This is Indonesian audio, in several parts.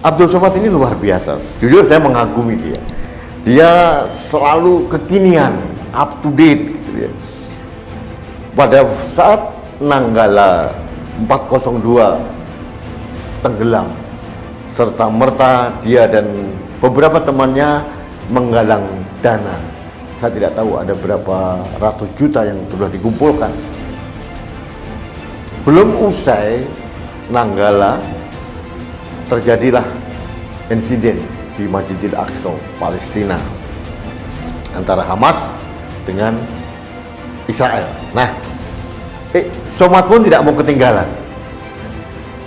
Abdul Somad ini luar biasa. Jujur saya mengagumi dia. Dia selalu kekinian, up to date gitu ya. Pada saat Nanggala 402 tenggelam, serta merta dia dan beberapa temannya menggalang dana. Saya tidak tahu ada berapa ratus juta yang sudah dikumpulkan. Belum usai Nanggala, terjadilah insiden di Masjidil Aqsa, Palestina, antara Hamas dengan Israel. Nah, Somad pun tidak mau ketinggalan.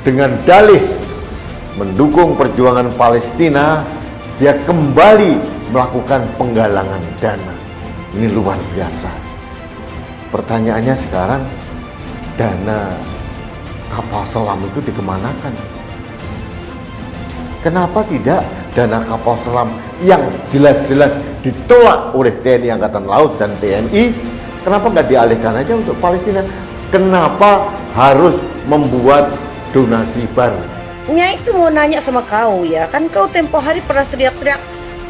Dengan dalih mendukung perjuangan Palestina, dia kembali melakukan penggalangan dana. Ini luar biasa. Pertanyaannya sekarang, dana kapal selam itu dikemanakan? Kenapa tidak dana kapal selam yang jelas-jelas ditolak oleh TNI Angkatan Laut dan TNI, kenapa nggak dialihkan aja untuk Palestina? Kenapa harus membuat donasi baru? Nyai itu mau nanya sama kau ya, kan kau tempo hari pernah teriak-teriak,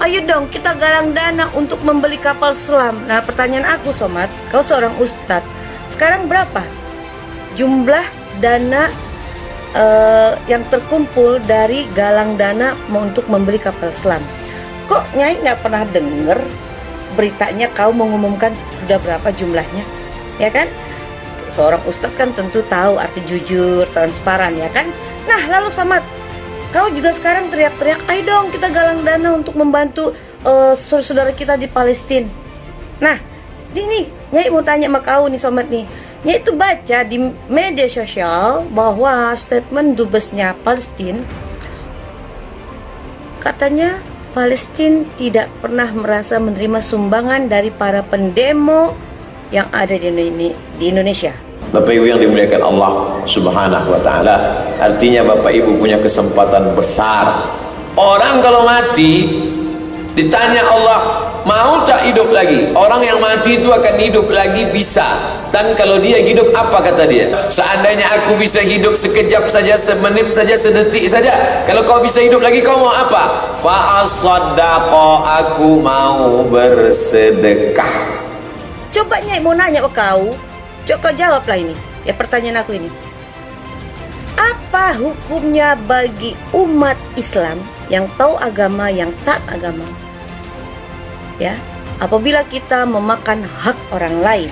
ayo dong kita galang dana untuk membeli kapal selam. Nah pertanyaan aku Somad, kau seorang ustadz, sekarang berapa jumlah dana yang terkumpul dari galang dana untuk membeli kapal selam? Kok Nyai nggak pernah denger beritanya kau mengumumkan sudah berapa jumlahnya, ya kan? Seorang ustadz kan tentu tahu arti jujur, transparan, ya kan? Nah lalu Somad, kau juga sekarang teriak-teriak, ayo dong kita galang dana untuk membantu saudara kita di Palestina. Nah ini Nyai mau tanya sama kau nih Somad nih, Nyai itu baca di media sosial bahwa statement dubesnya Palestina, katanya Palestina tidak pernah merasa menerima sumbangan dari para pendemo yang ada di Indonesia. Bapak Ibu yang dimuliakan Allah Subhanahu wa Ta'ala, artinya Bapak Ibu punya kesempatan besar. Orang kalau mati ditanya Allah, mau tak hidup lagi? Orang yang mati itu akan hidup lagi, bisa. Dan kalau dia hidup, apa kata dia? Seandainya aku bisa hidup sekejap saja, semenit saja, sedetik saja, kalau kau bisa hidup lagi, kau mau apa? Fa'asaddaqa, aku mau bersedekah. Coba Nyai mau nanya ke kau, coba kau jawablah ini ya pertanyaan aku ini. Apa hukumnya bagi umat Islam yang tahu agama, yang taat agama, ya, apabila kita memakan hak orang lain?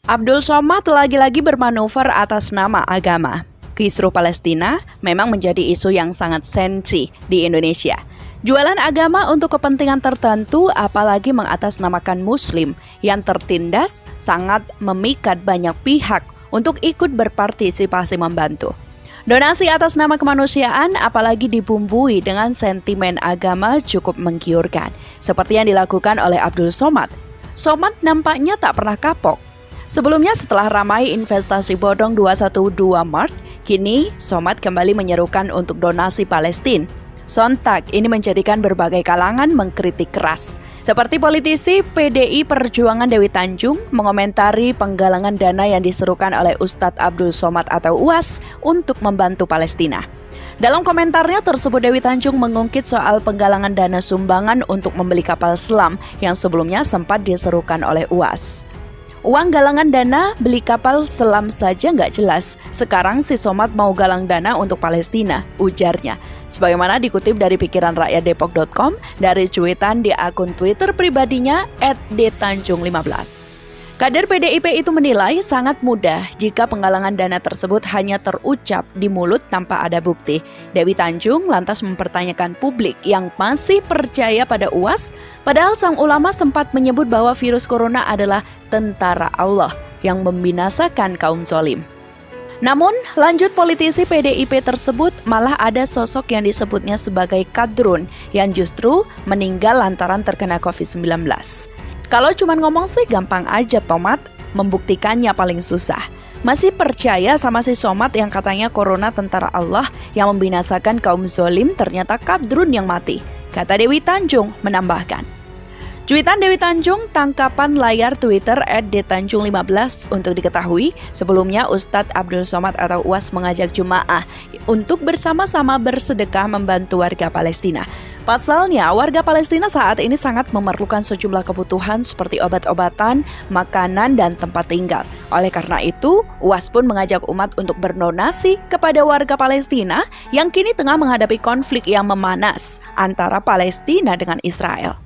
Abdul Somad lagi-lagi bermanuver atas nama agama. Kisruh Palestina memang menjadi isu yang sangat sensi di Indonesia. Jualan agama untuk kepentingan tertentu, apalagi mengatasnamakan Muslim yang tertindas, sangat memikat banyak pihak untuk ikut berpartisipasi membantu. Donasi atas nama kemanusiaan, apalagi dibumbui dengan sentimen agama, cukup menggiurkan, seperti yang dilakukan oleh Abdul Somad. Somad nampaknya tak pernah kapok. Sebelumnya setelah ramai investasi bodong 212 Mart, kini Somad kembali menyerukan untuk donasi Palestina. Sontak ini menjadikan berbagai kalangan mengkritik keras. Seperti politisi PDI Perjuangan Dewi Tanjung mengomentari penggalangan dana yang diserukan oleh Ustadz Abdul Somad atau UAS untuk membantu Palestina. Dalam komentarnya tersebut, Dewi Tanjung mengungkit soal penggalangan dana sumbangan untuk membeli kapal selam yang sebelumnya sempat diserukan oleh UAS. Uang galangan dana beli kapal selam saja nggak jelas. Sekarang si Somad mau galang dana untuk Palestina, ujarnya. Sebagaimana dikutip dari pikiranrakyatdepok.com dari cuitan di akun Twitter pribadinya @dtanjung15. Kader PDIP itu menilai sangat mudah jika penggalangan dana tersebut hanya terucap di mulut tanpa ada bukti. Dewi Tanjung lantas mempertanyakan publik yang masih percaya pada UAS, padahal sang ulama sempat menyebut bahwa virus corona adalah tentara Allah yang membinasakan kaum zalim. Namun, lanjut politisi PDIP tersebut malah ada sosok yang disebutnya sebagai kadrun yang justru meninggal lantaran terkena COVID-19. Kalau cuma ngomong sih gampang aja Tomat, membuktikannya paling susah. Masih percaya sama si Somad yang katanya corona tentara Allah yang membinasakan kaum zolim, ternyata Kadrun yang mati. Kata Dewi Tanjung menambahkan. Cuitan Dewi Tanjung, tangkapan layar Twitter @detanjung15 untuk diketahui, sebelumnya Ustadz Abdul Somad atau UAS mengajak jemaah untuk bersama-sama bersedekah membantu warga Palestina. Pasalnya, warga Palestina saat ini sangat memerlukan sejumlah kebutuhan seperti obat-obatan, makanan, dan tempat tinggal. Oleh karena itu, UAS pun mengajak umat untuk berdonasi kepada warga Palestina yang kini tengah menghadapi konflik yang memanas antara Palestina dengan Israel.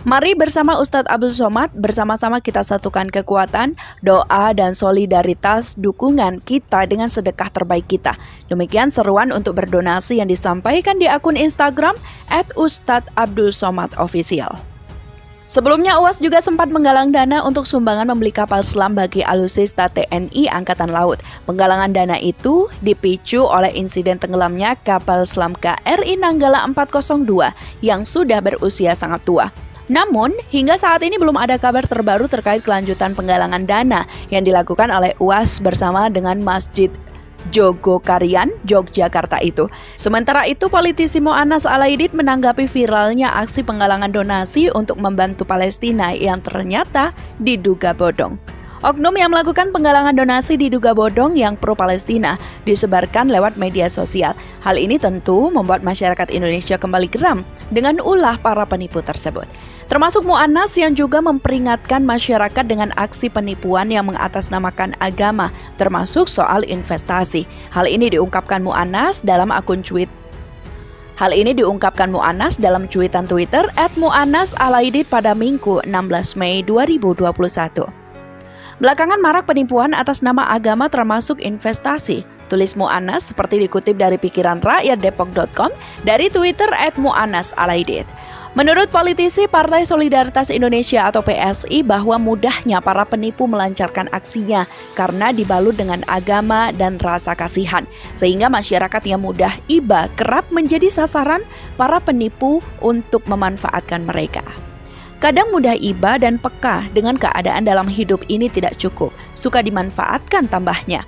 Mari bersama Ustadz Abdul Somad, bersama-sama kita satukan kekuatan, doa, dan solidaritas dukungan kita dengan sedekah terbaik kita. Demikian seruan untuk berdonasi yang disampaikan di akun Instagram @ustadzabdulsomadofficial. Sebelumnya UAS juga sempat menggalang dana untuk sumbangan membeli kapal selam bagi alutsista TNI Angkatan Laut. Penggalangan dana itu dipicu oleh insiden tenggelamnya kapal selam KRI Nanggala 402 yang sudah berusia sangat tua. Namun, hingga saat ini belum ada kabar terbaru terkait kelanjutan penggalangan dana yang dilakukan oleh UAS bersama dengan Masjid Jogokarian, Yogyakarta itu. Sementara itu, politisi Mu'annas Alaidit menanggapi viralnya aksi penggalangan donasi untuk membantu Palestina yang ternyata diduga bodong. Oknum yang melakukan penggalangan donasi diduga bodong yang pro-Palestina disebarkan lewat media sosial. Hal ini tentu membuat masyarakat Indonesia kembali geram dengan ulah para penipu tersebut. Termasuk Mu'annas yang juga memperingatkan masyarakat dengan aksi penipuan yang mengatasnamakan agama, termasuk soal investasi. Hal ini diungkapkan Mu'annas dalam cuitan Twitter @muannasalaidit pada Minggu 16 Mei 2021. Belakangan marak penipuan atas nama agama termasuk investasi. Tulis Mu'annas seperti dikutip dari pikiranrakyatdepok.com dari Twitter @muannasalaidit. Menurut politisi Partai Solidaritas Indonesia atau PSI bahwa mudahnya para penipu melancarkan aksinya karena dibalut dengan agama dan rasa kasihan. Sehingga masyarakat yang mudah iba kerap menjadi sasaran para penipu untuk memanfaatkan mereka. Kadang mudah iba dan peka dengan keadaan dalam hidup ini tidak cukup, suka dimanfaatkan tambahnya.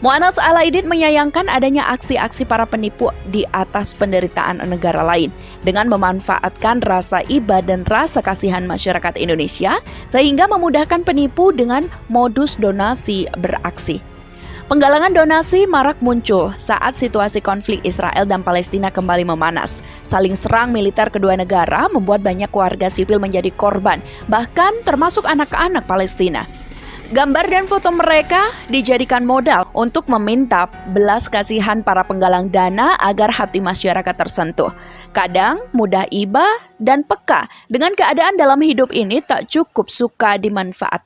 Mu'annas Alaidit menyayangkan adanya aksi-aksi para penipu di atas penderitaan negara lain dengan memanfaatkan rasa iba dan rasa kasihan masyarakat Indonesia sehingga memudahkan penipu dengan modus donasi beraksi. Penggalangan donasi marak muncul saat situasi konflik Israel dan Palestina kembali memanas. Saling serang militer kedua negara membuat banyak warga sipil menjadi korban, bahkan termasuk anak-anak Palestina. Gambar dan foto mereka dijadikan modal untuk meminta belas kasihan para penggalang dana agar hati masyarakat tersentuh. Kadang mudah iba dan peka dengan keadaan dalam hidup ini tak cukup suka dimanfaatkan.